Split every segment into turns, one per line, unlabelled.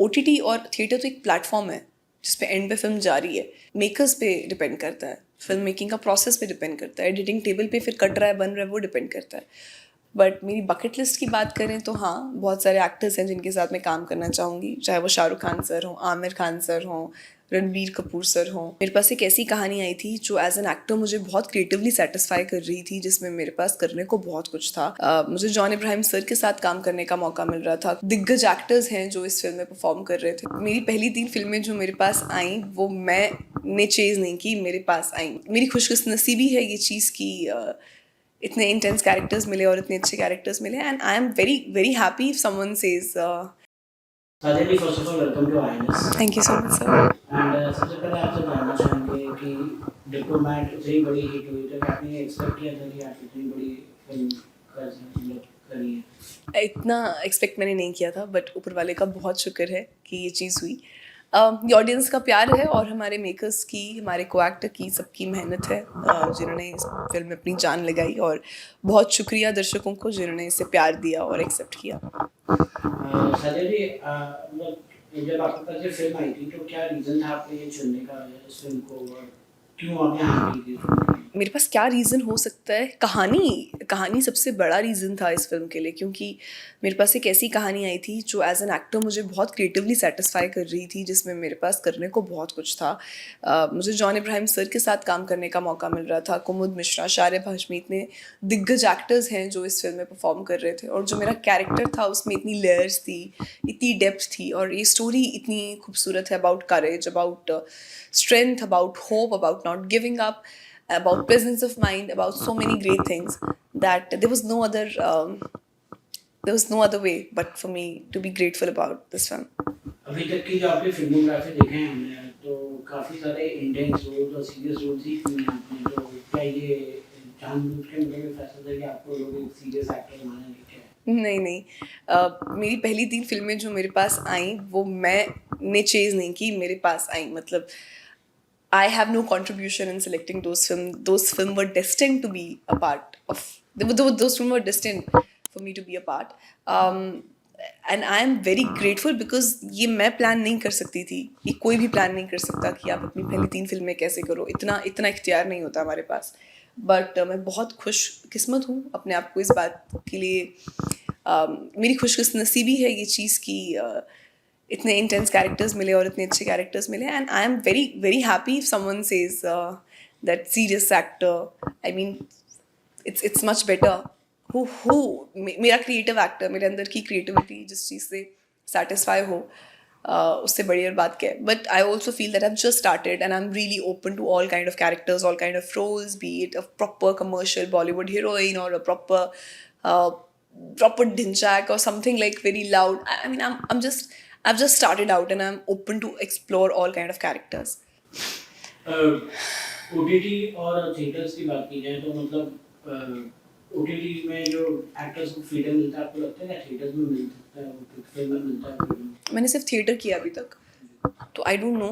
OTT और theatre तो एक प्लेटफॉर्म है जिस पे एंड पे फिल्म जा रही है। मेकर्स पे डिपेंड करता है, फिल्म मेकिंग का प्रोसेस पे डिपेंड करता है, एडिटिंग टेबल पे फिर कट रहा है बन रहा है वो डिपेंड करता है। बट मेरी बकेट लिस्ट की बात करें तो हाँ, बहुत सारे एक्टर्स हैं जिनके साथ मैं काम करना चाहूँगी, चाहे वो शाहरुख खान सर हों, आमिर खान सर हों, रणबीर कपूर सर हों। मेरे पास एक ऐसी कहानी आई थी जो एज एन एक्टर मुझे बहुत क्रिएटिवली सेटिस्फाई कर रही थी, जिसमें मेरे पास करने को बहुत कुछ था। मुझे जॉन इब्राहिम सर के साथ काम करने का मौका मिल रहा था। दिग्गज एक्टर्स हैं जो इस फिल्म में परफॉर्म कर रहे थे। मेरी पहली 3 फिल्में जो मेरे पास आई वो मैंने चेज नहीं की, मेरे पास आई। मेरी खुशनसीबी है ये चीज़ की इतने इंटेंस कैरेक्टर्स मिले और इतने अच्छे कैरेक्टर्स मिले, and I am very very happy if someone says
Sadhya, first of all, welcome to INS.
Thank you so much sir.
And सबसे पहले आपसे जानना चाहेंगे कि डिप्लोमेट इतनी बड़ी हिट हुई तो आपने एक्सपेक्ट किया था कि आप इतनी बड़ी फिल्म करी है?
इतना एक्सपेक्ट मैंने नहीं किया था, बट ऊपर वाले का बहुत शुक्र है कि ये चीज़ हुई। ये ऑडियंस का प्यार है और हमारे मेकर्स की, हमारे को एक्टर की, सबकी मेहनत है जिन्होंने इस फिल्म में अपनी जान लगाई। और बहुत शुक्रिया दर्शकों को जिन्होंने इसे प्यार दिया और एक्सेप्ट किया।
साजिद जी, जब आपके पास ये फिल्म आई थी तो क्या रीज़न था आपके ये चुनने का इस फिल्म को, और क्यों आपने हाँ की थी?
मेरे पास क्या रीज़न हो सकता है? कहानी सबसे बड़ा रीज़न था इस फिल्म के लिए, क्योंकि मेरे पास एक ऐसी कहानी आई थी जो एज एन एक्टर मुझे बहुत क्रिएटिवली सेटिस्फाई कर रही थी, जिसमें मेरे पास करने को बहुत कुछ था। मुझे जॉन इब्राहिम सर के साथ काम करने का मौका मिल रहा था। कुमुद मिश्रा, शारिब हाशमी, इतने दिग्गज एक्टर्स हैं जो इस फिल्म में परफॉर्म कर रहे थे, और जो मेरा कैरेक्टर था उसमें इतनी लेयर्स थी, इतनी डेप्थ थी, और ये स्टोरी इतनी खूबसूरत है about courage, about strength, about hope, about not giving up, about presence of mind, about so many great things that there was no other way but for me to be grateful about this film.
अभी तक की जो आपकी filmography देखे हैं हमने, तो काफ़ी सारे इंटेंस रोल्स और सीरियस रोल्स ही किए हैं आपने, तो क्या ये जानबूझ के मतलब फैसला था कि आपको लोग एक सीरियस एक्टर माने क्या?
नहीं, मेरी पहली 3 फिल्में जो मेरे पास आई वो मैंने चेज नहीं की, मेरे पास आई। मतलब I have no contribution in selecting those films. Those films were destined to be a part of. Those films were destined for me to be a part. And I am very grateful because ये मैं plan नहीं कर सकती थी, ये कोई भी plan नहीं कर सकता कि आप अपनी पहली 3 फिल्में कैसे करो। इतना इख्तियार नहीं होता हमारे पास। बट मैं बहुत खुशकिस्मत हूँ अपने आप को इस बात के लिए। मेरी खुशनसीबी है ये चीज़ की इतने इंटेंस कैरेक्टर्स मिले और इतने अच्छे कैरेक्टर्स मिले, and I am very very happy if someone says that serious actor, I mean it's much better who मेरा क्रिएटिव एक्टर, मेरे अंदर की क्रिएटिविटी जिस चीज़ से सेटिस्फाई हो, उससे बड़ी और बात क्या है। But I also feel that I just started and I am really open to all kind of characters, all kind of roles, be it a proper commercial Bollywood heroine और a proper dinchak or something like very loud. I mean, I've just started out and I'm open to explore all kind of characters.
OTT और theatres की बात की जाए तो मतलब OTT में जो एक्टर्स को फ्रीडम मिलता है, आपको लगता है कि थिएटर्स में मिल सकता है, फिल्म में मिलता है फ्रीडम?
मैंने सिर्फ थिएटर किया अभी तक, तो आई डोंट नो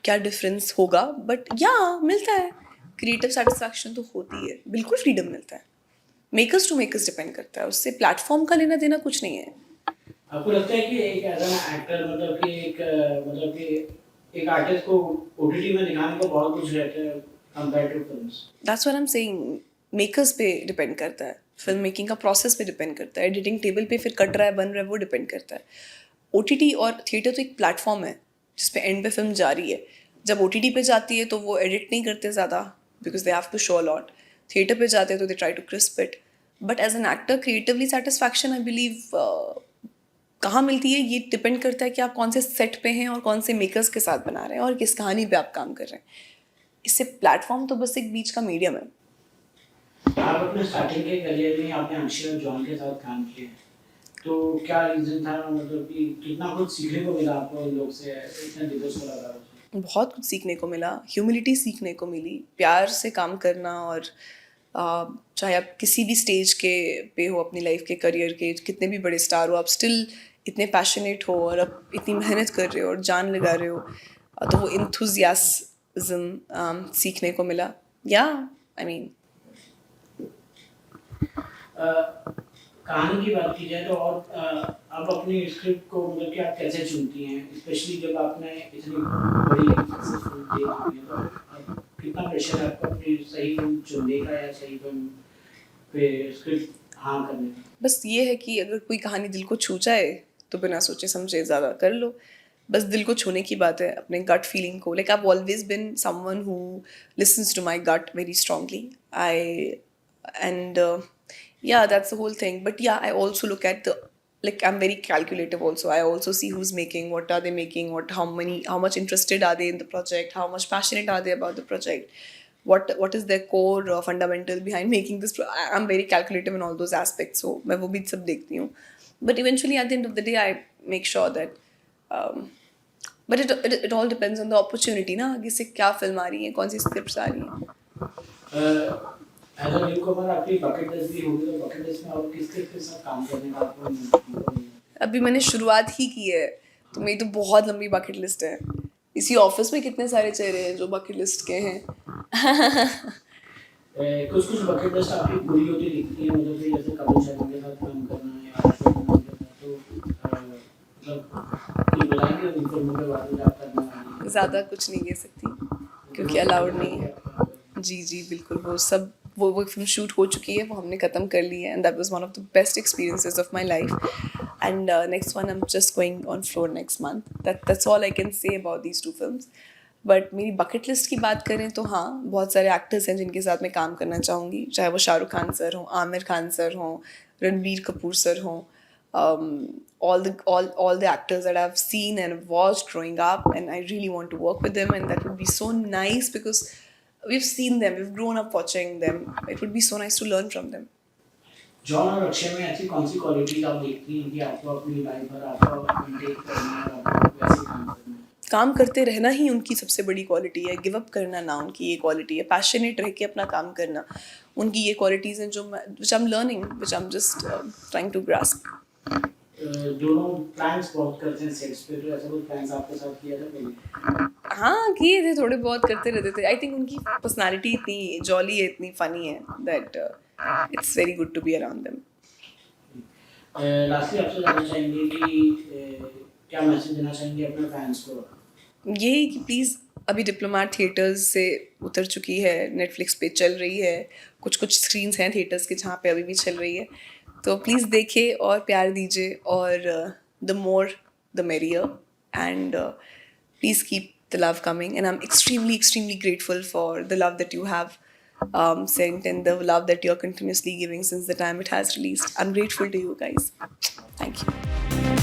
क्या डिफरेंस होगा, बट या मिलता है। क्रिएटिव सेटिस्फैक्शन तो होती है, बिल्कुल फ्रीडम मिलता है। मेकर्स टू मेकर्स डिपेंड करता है, उससे प्लेटफॉर्म का लेना देना कुछ नहीं है।
आपको लगता है कि एक एज एन एक्टर मतलब कि एक आर्टिस्ट को ओटीटी में दिखाने को बहुत कुछ रहता है compare to films?
That's what I am saying, makers पे डिपेंड करता है, फिल्म मेकिंग का प्रोसेस पे डिपेंड करता है, एडिटिंग टेबल पे फिर कट रहा है बन रहा है वो डिपेंड करता है। OTT और थिएटर तो एक प्लेटफॉर्म है जिस पे एंड पे फिल्म जा रही है। जब OTT पे जाती है तो वो एडिट नहीं करते ज़्यादा because they have to show a lot. Theatre पे जाते हैं तो they try to crisp it. But as an actor creatively satisfaction I believe कहाँ मिलती है, ये डिपेंड करता है कि आप कौन से सेट पे हैं और कौन से मेकर्स के साथ बना रहे हैं और किस कहानी पे आप काम कर रहे हैं। इससे प्लेटफॉर्म तो बस एक बीच का मीडियम है।
आप अपने स्टार्टिंग के करियर में आपने अंशी और जॉन के साथ काम किया, तो क्या रीजन था, मतलब कि कितना कुछ सीखने को मिला आपको इन लोग से, इतने दिवस को लगा?
बहुत कुछ सीखने को मिला, ह्यूमिलिटी सीखने को मिली, प्यार से काम करना, और चाहे आप किसी भी स्टेज के पे हो अपनी लाइफ के, करियर के, कितने भी बड़े स्टार हो, आप स्टिल इतने पैशनेट हो और आप इतनी मेहनत कर रहे हो और जान लगा रहे हो, तो वो इंथुजियाज्म सीखने को मिला। या आई मीन
कहानी की बात की जाए तो और अब अपनी स्क्रिप्ट को मतलब कि आप कैसे चुनती हैं, स्पेशली जब आपने इतनी बड़ी सक्सेसफुल दे चुकी है, तो अब कितना प्रेशर है आपको अपनी सही फिल्म चुनने का या सही फिल्म पे स्क्रिप्ट हाँ करने का?
बस ये है कि अगर कोई कहानी दिल को छू जाए तो बिना सोचे समझे ज़्यादा कर लो। बस दिल को छूने की बात है, अपने गट फीलिंग को। Like I have always been someone who listens to my gut very strongly. I and yeah, that's the whole thing. But yeah, I also look at the, like, I'm very calculative also. I also see who's making, what are they making, how much interested are they in the project, how much passionate are they about the project, what is their core fundamental behind making this I'm very calculative in all those aspects, so मैं वो भी सब देखती हूँ. But eventually at the end of the day I make sure that but it all depends on the opportunity ना, आगे से क्या फिल्म आ रही है, कौन सी स्क्रिप्ट्स आ रही हैं.
एज अ न्यूकमर आपकी बकेट लिस्ट भी होगी, तो बकेट लिस्ट में और किसके साथ काम करने का आपको मौका मिला?
अभी मैंने शुरुआत ही की है, तो मेरी तो बहुत लंबी बकेट लिस्ट है. इसी ऑफिस में कितने सारे चेहरे हैं जो बकेट लिस्ट के हैं.
कुछ कुछ बकेट लिस्ट आपकी पूरी होती दिखती है, मतलब कि जैसे कपिल शर्मा के साथ काम करना या अशोक कुमार के साथ, तो मतलब ये बताएंगे उन फिल्मों के बारे में आप करना है?
ज़्यादा कुछ नहीं कह सकती क्योंकि अलाउड नहीं है. जी जी बिल्कुल, वो फिल्म शूट हो चुकी है, वो हमने ख़त्म कर ली है, and that was one of the best experiences of my life. And next one I am just going on floor next month. That's all I can say about these two films. But मेरी bucket list की बात करें तो हाँ, बहुत सारे actors हैं जिनके साथ मैं काम करना चाहूँगी, चाहे वो शाहरुख खान सर हों, आमिर खान सर हों, रणबीर कपूर सर हों. All the actors that I've seen and watched growing up, and I really want to work with them, and that would be so nice because we've seen them, we've grown up watching them. It would be so nice to learn from them.
John और अक्षय में ऐसी कौन सी qualities आप देखती हैं कि आपको अपनी लाइफ भर आपको मेंटेन करना है और आपको वैसे काम करना है?
काम करते रहना ही उनकी सबसे बड़ी क्वालिटी है. गिव अप करना ना उनकी ये क्वालिटी है. पैशनेट रह के अपना काम करना उनकी ये क्वालिटीज़ हैं जो which I'm learning, which I'm just trying to grasp.
दोनों प्लान्स बहुत करते हैं सेट्स पे, तो ऐसा कोई प्लान्स आपके साथ किया था कभी?
हाँ किए थे, थोड़े बहुत करते रहते थे. आई थिंक उनकी पर्सनालिटी इतनी जॉली है, इतनी फनी है that it's very good to be around them.
Lastly आपसे जानना चाहेंगे कि क्या मैसेज देना चाहेंगे अपने फैंस को?
यही कि प्लीज़, अभी डिप्लोमेट थिएटर्स से उतर चुकी है, नेटफ्लिक्स पे चल रही है. कुछ स्क्रीन्स हैं थिएटर्स के जहाँ पे अभी भी चल रही है, तो प्लीज़ देखिए और प्यार दीजिए, और the more the merrier, and please keep the love coming, and I'm extremely grateful for the love that you have sent, and the love that you're continuously giving since the time it has released. I'm grateful to you guys. Thank you.